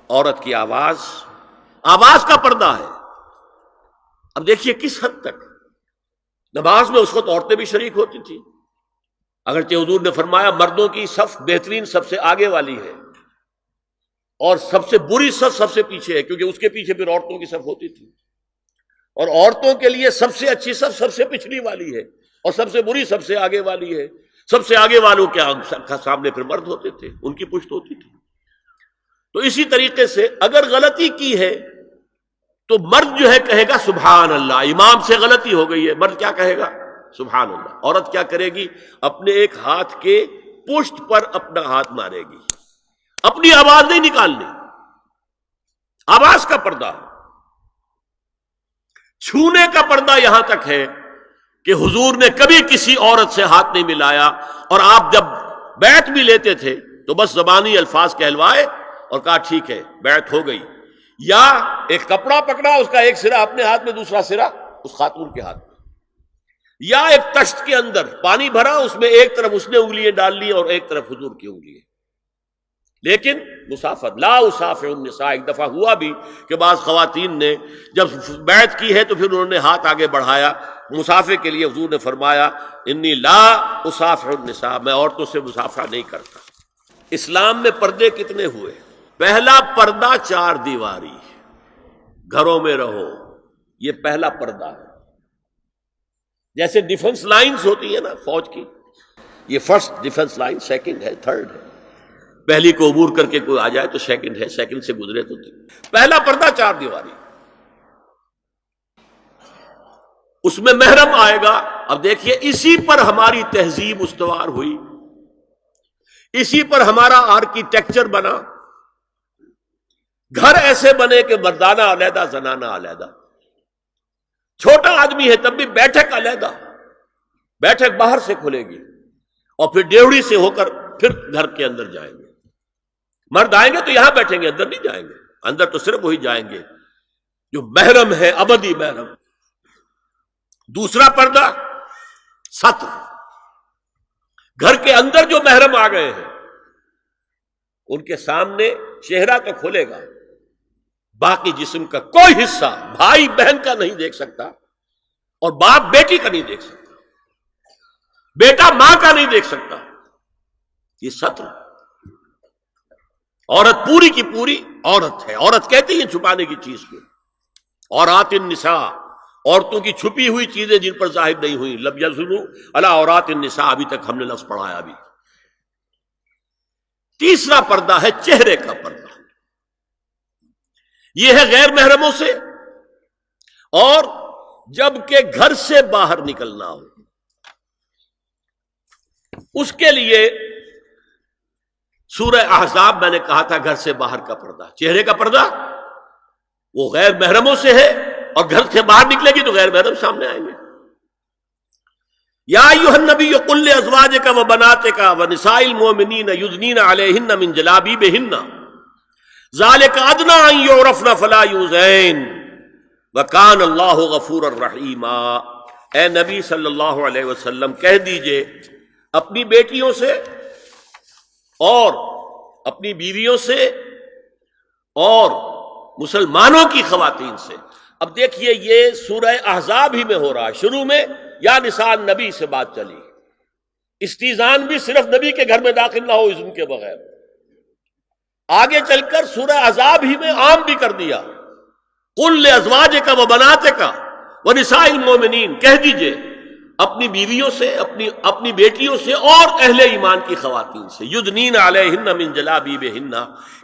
عورت کی آواز کا پردہ ہے۔ اب دیکھیے کس حد تک نماز میں اس وقت عورتیں بھی شریک ہوتی تھیں، اگرچہ حضور نے فرمایا مردوں کی صف بہترین سب سے آگے والی ہے اور سب سے بری صف سب سے پیچھے ہے، کیونکہ اس کے پیچھے پھر عورتوں کی صف ہوتی تھی، اور عورتوں کے لیے سب سے اچھی صف سب سے پچھلی والی ہے اور سب سے بری سب سے آگے والی ہے۔ سب سے آگے والوں کے سامنے پھر مرد ہوتے تھے، ان کی پشت ہوتی تھی۔ تو اسی طریقے سے اگر غلطی کی ہے تو مرد جو ہے کہے گا سبحان اللہ، امام سے غلطی ہو گئی ہے، مرد کیا کہے گا؟ سبحان اللہ۔ عورت کیا کرے گی؟ اپنے ایک ہاتھ کے پشت پر اپنا ہاتھ مارے گی، اپنی آواز نہیں نکالنی، آواز کا پردہ۔ چھونے کا پردہ یہاں تک ہے کہ حضور نے کبھی کسی عورت سے ہاتھ نہیں ملایا، اور آپ جب بیعت بھی لیتے تھے تو بس زبانی الفاظ کہلوائے اور کہا ٹھیک ہے بیعت ہو گئی، یا ایک کپڑا پکڑا، اس کا ایک سرا اپنے ہاتھ میں دوسرا سرا اس خاتون کے ہاتھ میں، یا ایک تشت کے اندر پانی بھرا، اس میں ایک طرف اس نے انگلیاں ڈال لی اور ایک طرف حضور کی انگلیاں، لیکن مسافر لا اسافر النساء۔ ایک دفعہ ہوا بھی کہ بعض خواتین نے جب بیعت کی ہے تو پھر انہوں نے ہاتھ آگے بڑھایا مسافر کے لیے، حضور نے فرمایا انی لا اسافر النساء، میں عورتوں سے مسافرہ نہیں کرتا۔ اسلام میں پردے کتنے ہوئے؟ پہلا پردہ 4 دیواری، گھروں میں رہو، یہ پہلا پردہ ہے۔ جیسے ڈیفنس لائنز ہوتی ہے نا فوج کی، یہ فرسٹ ڈیفنس لائن، سیکنڈ ہے، تھرڈ ہے، پہلی کو عبور کر کے کوئی آ جائے تو سیکنڈ ہے، سیکنڈ سے گزرے تو پہلا پردہ 4 دیواری، اس میں محرم آئے گا۔ اب دیکھیے اسی پر ہماری تہذیب استوار ہوئی، اسی پر ہمارا آرکیٹیکچر بنا، گھر ایسے بنے کہ مردانہ علیحدہ زنانہ علیحدہ، چھوٹا آدمی ہے تب بھی بیٹھک علیحدہ، بیٹھک باہر سے کھلے گی اور پھر ڈیوڑی سے ہو کر پھر گھر کے اندر جائیں گے، مرد آئیں گے تو یہاں بیٹھیں گے، اندر نہیں جائیں گے، اندر تو صرف وہی جائیں گے جو محرم ہے، ابدی محرم۔ دوسرا پردہ ستر، گھر کے اندر جو محرم آ گئے ہیں ان کے سامنے چہرہ تو کھلے گا، باقی جسم کا کوئی حصہ بھائی بہن کا نہیں دیکھ سکتا، اور باپ بیٹی کا نہیں دیکھ سکتا، بیٹا ماں کا نہیں دیکھ سکتا۔ یہ ستر، عورت پوری کی پوری عورت ہے۔ عورت کہتی ہیں چھپانے کی چیز کو، عورات النساء، عورتوں کی چھپی ہوئی چیزیں جن پر ظاہر نہیں ہوئی، لم یظہروا علی عورات النساء، ابھی تک ہم نے لفظ پڑھایا بھی۔ تیسرا پردہ ہے چہرے کا پردہ، یہ ہے غیر محرموں سے، اور جب کہ گھر سے باہر نکلنا ہو اس کے لیے سورہ احزاب میں نے کہا تھا گھر سے باہر کا پردہ، چہرے کا پردہ وہ غیر محرموں سے ہے، اور گھر سے باہر نکلے گی تو غیر محرم سامنے آئیں گے۔ یا ایھا النبی قل لازواجک وبناتک ونساء المؤمنین یدنین علیہن من جلابیبہن ذالک ادنی ان یعرفن فلا یؤذین وکان اللہ غفورا رحیما۔ اے نبی صلی اللہ علیہ وسلم کہہ دیجئے اپنی بیٹیوں سے اور اپنی بیویوں سے اور مسلمانوں کی خواتین سے۔ اب دیکھیے یہ سورہ احزاب ہی میں ہو رہا ہے، شروع میں یا نساء نبی سے بات چلی، استیزان بھی صرف نبی کے گھر میں داخل نہ ہو اذن کے بغیر، آگے چل کر سورہ احزاب ہی میں عام بھی کر دیا، قل لازواجک وبناتک ونساء المؤمنین، کہہ دیجئے اپنی بیویوں سے، اپنی بیٹیوں سے اور اہل ایمان کی خواتین سے، یدنین علیہن من جلابیبہن،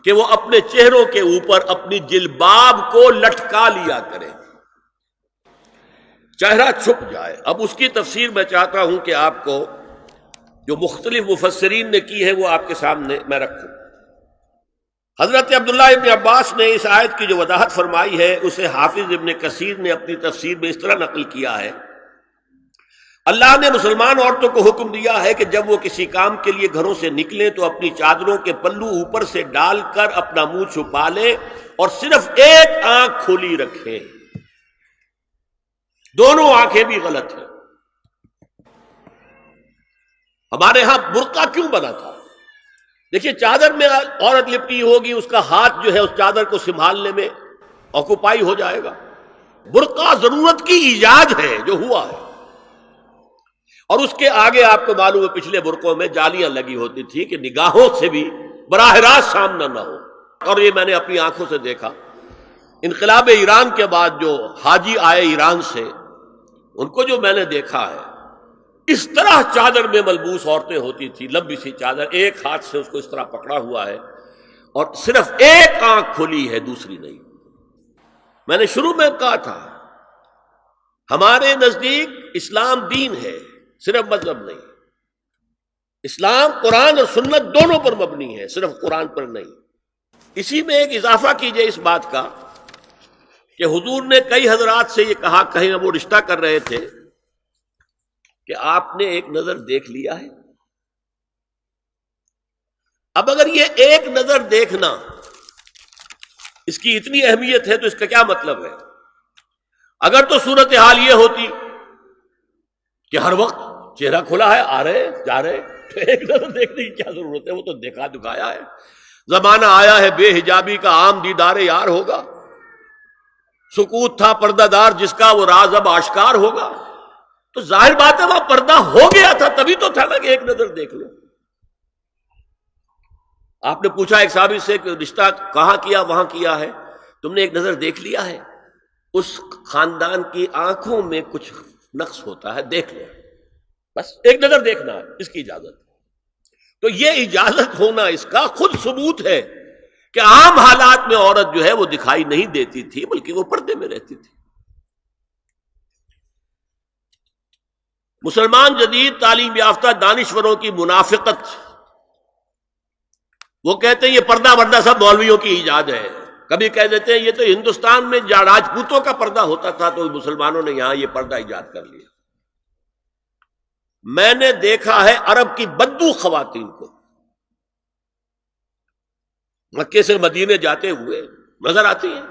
کہ وہ اپنے چہروں کے اوپر اپنی جلباب کو لٹکا لیا کریں، چہرہ چھپ جائے۔ اب اس کی تفسیر میں چاہتا ہوں کہ آپ کو جو مختلف مفسرین نے کی ہے وہ آپ کے سامنے میں رکھوں۔ حضرت عبداللہ ابن عباس نے اس آیت کی جو وضاحت فرمائی ہے اسے حافظ ابن کثیر نے اپنی تفسیر میں اس طرح نقل کیا ہے، اللہ نے مسلمان عورتوں کو حکم دیا ہے کہ جب وہ کسی کام کے لیے گھروں سے نکلیں تو اپنی چادروں کے پلو اوپر سے ڈال کر اپنا منہ چھپا لیں اور صرف ایک آنکھ کھلی رکھیں، دونوں آنکھیں بھی غلط ہیں۔ ہمارے ہاں برقع کیوں بنا تھا؟ دیکھیے چادر میں عورت لپٹی ہوگی، اس کا ہاتھ جو ہے اس چادر کو سنبھالنے میں آکوپائی ہو جائے گا۔ برقع ضرورت کی ایجاد ہے جو ہوا ہے، اور اس کے آگے آپ کو معلوم ہے پچھلے برقعوں میں جالیاں لگی ہوتی تھی کہ نگاہوں سے بھی براہ راست سامنا نہ ہو۔ اور یہ میں نے اپنی آنکھوں سے دیکھا، انقلاب ایران کے بعد جو حاجی آئے ایران سے، ان کو جو میں نے دیکھا ہے، اس طرح چادر میں ملبوس عورتیں ہوتی تھی، لمبی سی چادر، ایک ہاتھ سے اس کو اس طرح پکڑا ہوا ہے اور صرف ایک آنکھ کھلی ہے، دوسری نہیں۔ میں نے شروع میں کہا تھا ہمارے نزدیک اسلام دین ہے، صرف مذہب نہیں۔ اسلام قرآن اور سنت دونوں پر مبنی ہے، صرف قرآن پر نہیں۔ اسی میں ایک اضافہ کیجئے اس بات کا کہ حضور نے کئی حضرات سے یہ کہا، کہیں وہ رشتہ کر رہے تھے، کہ آپ نے ایک نظر دیکھ لیا ہے۔ اب اگر یہ ایک نظر دیکھنا اس کی اتنی اہمیت ہے تو اس کا کیا مطلب ہے؟ اگر تو صورتحال یہ ہوتی کہ ہر وقت چہرہ کھلا ہے، آ رہے جا رہے، تو ایک نظر دیکھنے کی کیا ضرورت ہے؟ وہ تو دیکھا دکھایا ہے۔ زمانہ آیا ہے بے حجابی کا، عام دیدار یار ہوگا۔ سکوت تھا پردہ دار جس کا، وہ راز اب آشکار ہوگا۔ تو ظاہر بات ہے وہاں پردہ ہو گیا تھا، تبھی تو تھا نا کہ ایک نظر دیکھ لو۔ آپ نے پوچھا ایک صحابی سے کہ رشتہ کہاں کیا؟ وہاں کیا ہے، تم نے ایک نظر دیکھ لیا ہے؟ اس خاندان کی آنکھوں میں کچھ نقص ہوتا ہے، دیکھ لو، بس ایک نظر دیکھنا ہے، اس کی اجازت۔ تو یہ اجازت ہونا اس کا خود ثبوت ہے کہ عام حالات میں عورت جو ہے وہ دکھائی نہیں دیتی تھی، بلکہ وہ پردے میں رہتی تھی۔ مسلمان جدید تعلیم یافتہ دانشوروں کی منافقت، وہ کہتے ہیں یہ پردہ وردہ سب مولویوں کی ایجاد ہے۔ کبھی کہہ دیتے ہیں یہ تو ہندوستان میں راجپوتوں کا پردہ ہوتا تھا تو مسلمانوں نے یہاں یہ پردہ ایجاد کر لیا۔ میں نے دیکھا ہے عرب کی بدو خواتین کو مکے سے مدینے جاتے ہوئے نظر آتی ہیں۔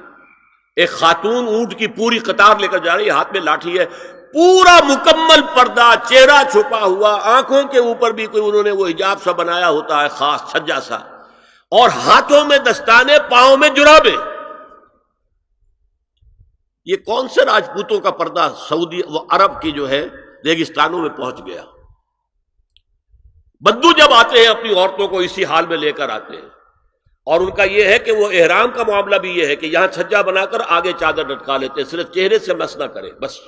ایک خاتون اونٹ کی پوری قطار لے کر جا رہی ہے، ہاتھ میں لاٹھی ہے، پورا مکمل پردہ، چہرہ چھپا ہوا، آنکھوں کے اوپر بھی کوئی انہوں نے وہ حجاب سا بنایا ہوتا ہے خاص چھجا سا، اور ہاتھوں میں دستانے، پاؤں میں جرابے۔ یہ کون سے راجپوتوں کا پردہ سعودی و عرب کی جو ہے ریگستانوں میں پہنچ گیا؟ بدو جب آتے ہیں اپنی عورتوں کو اسی حال میں لے کر آتے ہیں، اور ان کا یہ ہے کہ وہ احرام کا معاملہ بھی یہ ہے کہ یہاں چھجا بنا کر آگے چادر لٹکا لیتے ہیں، صرف چہرے سے مس نہ کرے بس۔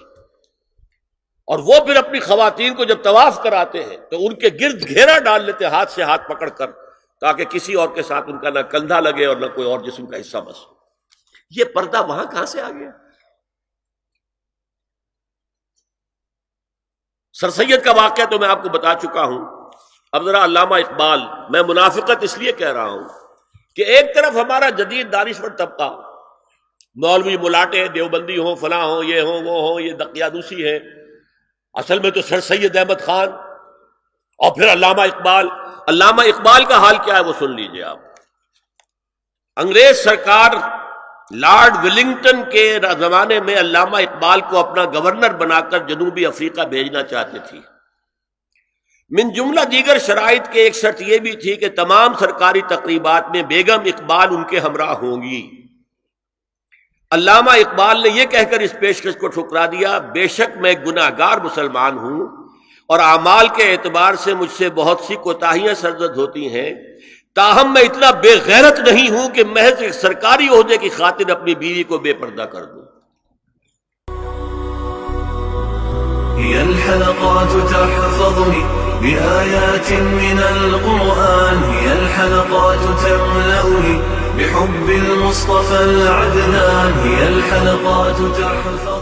اور وہ پھر اپنی خواتین کو جب طواف کراتے ہیں تو ان کے گرد گھیرا ڈال لیتے ہیں، ہاتھ سے ہاتھ پکڑ کر، تاکہ کسی اور کے ساتھ ان کا نہ کندھا لگے اور نہ کوئی اور جسم کا حصہ بس۔ یہ پردہ وہاں کہاں سے آ گیا؟ سر سید کا واقعہ تو میں آپ کو بتا چکا ہوں۔ اب ذرا علامہ اقبال، میں منافقت اس لیے کہہ رہا ہوں کہ ایک طرف ہمارا جدید دانشور طبقہ، مولوی ملاٹے دیوبندی ہوں، فلاں ہوں، یہ ہوں وہ ہوں، یہ دقیانوسی ہے، اصل میں تو سر سید احمد خان، اور پھر علامہ اقبال۔ علامہ اقبال کا حال کیا ہے وہ سن لیجئے آپ۔ انگریز سرکار لارڈ ولنگٹن کے زمانے میں علامہ اقبال کو اپنا گورنر بنا کر جنوبی افریقہ بھیجنا چاہتے تھی۔ من جملہ دیگر شرائط کے ایک شرط یہ بھی تھی کہ تمام سرکاری تقریبات میں بیگم اقبال ان کے ہمراہ ہوں گی۔ علامہ اقبال نے یہ کہہ کر اس پیشکش کو ٹھکرا دیا، بے شک میں گناہگار مسلمان ہوں اور اعمال کے اعتبار سے مجھ سے بہت سی کوتاہیاں سرزد ہوتی ہیں، تاہم میں اتنا بے غیرت نہیں ہوں کہ محض ایک سرکاری عہدے کی خاطر اپنی بیوی کو بے پردہ کر دوں۔ هي الحلقات تحفظني بآيات من القرآن، هي الحلقات تملأني بحب المصطفى العدنان، هي الحلقات تحفظني